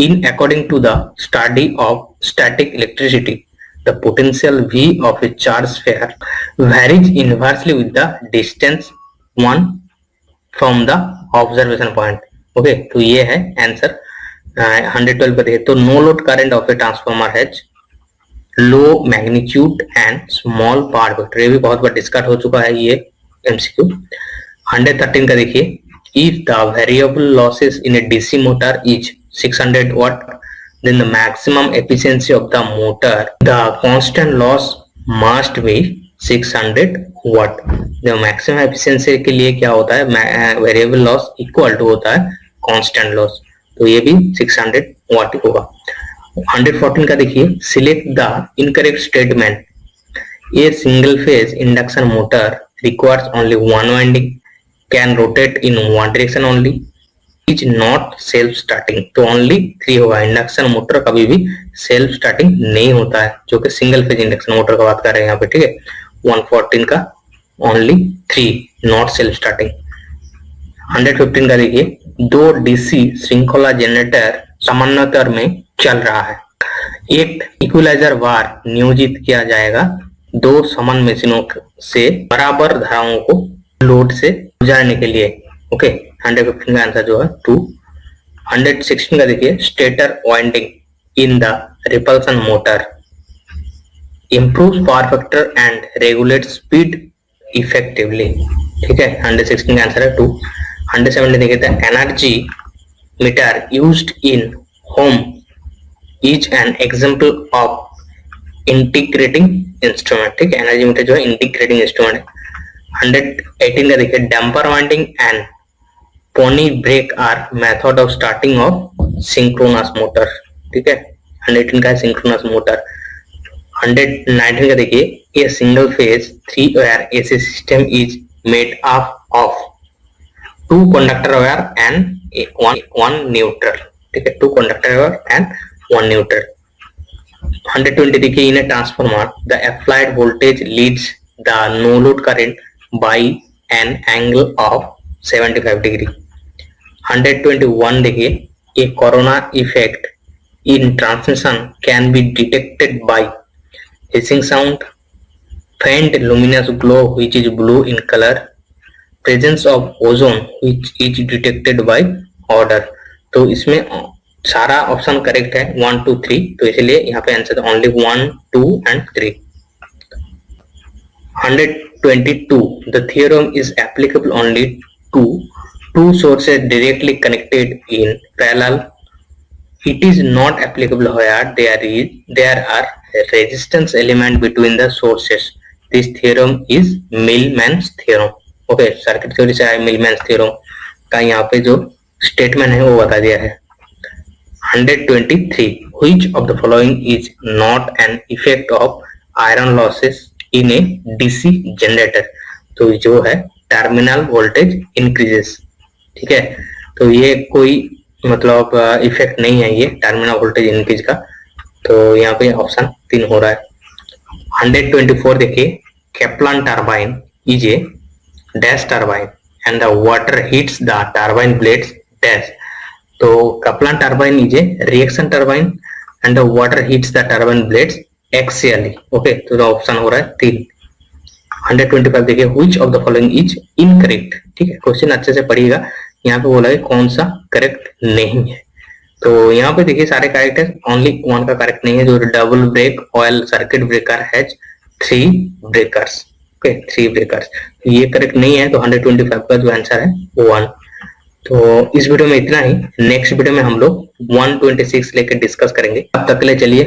In according to the study of static electricity, the potential V of a charged sphere varies inversely with the distance 1 from the observation point. Okay, तो ये है answer 112 का। देखिए तो no load current of a transformer has low magnitude and small power factor, ये भी बहुत बार discuss हो चुका है ये एमसीक्यू। 113 का देखिए, if the variable losses in A DC motor is 600 watt, then the maximum efficiency of the motor, the constant loss must be 600 watt। the maximum efficiency के लिए क्या होता है, वेरिएबल लॉस इक्वल टू होता है constant loss, तो ये भी 600 watt होगा। 114 का देखिए, select the incorrect statement, a single phase induction motor requires only one winding, can rotate in one direction only, is not self starting, तो ओनली 3 होगा। इंडक्शन मोटर कभी भी सेल्फ स्टार्टिंग नहीं होता है, जो कि सिंगल फेज इंडक्शन मोटर का बात कर रहे हैं यहाँ पे, ठीक है। 114 का ओनली 3 नॉट सेल्फ स्टार्टिंग। 115 का देखिए, दो डीसी श्रृंखला जनरेटर समानांतर में चल रहा है, एक इक्विलाइजर बार नियोजित किया जाएगा दो समान मशीनों से बराबर धाराओं को लोड से गुजारने के लिए। ओके, 115 का आंसर जो है 2। 116 का देखिए, stator winding in the repulsion motor improves power factor and regulate speed effectively, ठीक है। 116 का आंसर है 2। 117 देखिए, the energy meter used in home is an example of integrating instrument, ठीक है। एनर्जी मीटर जो है इंटीग्रेटिंग इंस्ट्रूमेंट है। 118 का देखिए, damper winding and pony brake are method of starting of synchronous motor, ठीक है। 118 का है सिंक्रोनस मोटर। 119 का देखिए, a single phase 3 wire AC system is made up of 2 conductor wire and 1 neutral, ठीक है। 2 कंडक्टर वायर एंड 1 न्यूट्रल। 120 देखिए, in a transformer the applied voltage leads the no load current by an angle of 75 degree. 121 देखिए, a corona effect in transmission can be detected by hissing sound, faint luminous glow which is blue in color, presence of ozone which is detected by odor। तो इसमें सारा option correct है 1 2 3, तो इसलिए यहाँ पे answer only 1 2 and 3। 122 the theorem is applicable only to two sources directly connected in parallel, it is not applicable where there are resistance element between the sources, this theorem is Millman's theorem। Okay, circuit theory से आया Millman's theorem का यहाँ पे जो statement है वो बता दिया है। 123 which of the following is not an effect of iron losses in a DC generator, तो जो है टर्मिनल वोल्टेज इंक्रीजेस, ठीक है। तो ये कोई मतलब इफेक्ट नहीं है ये टर्मिनल वोल्टेज इंक्रीज का, तो यहाँ पे ऑप्शन 3 हो रहा है। 124 देखिए, Kaplan turbine is a dash turbine and the water hits the turbine blades dash, तो Kaplan turbine is a reaction turbine and the water hits the turbine blades axially. Okay, तो ऑप्शन हो रहा है 3। 125 देखिए, which of the following is incorrect, ठीक है। Question अच्छे से पढ़िएगा, यहाँ पे बोला है कौन सा करेक्ट नहीं है, तो यहाँ पे देखिए सारे करेक्ट है, ओनली 1 का करेक्ट नहीं है, जो double brake oil circuit breaker has 3 breakers. Okay, 3 breakers, ये करेक्ट नहीं है, तो 125 का जो आंसर है 1। तो इस वीडियो में इतना ही, नेक्स्ट वीडियो में हम लोग 126 लेकर डिस्कस करेंगे। अब तक के लिए चलिए।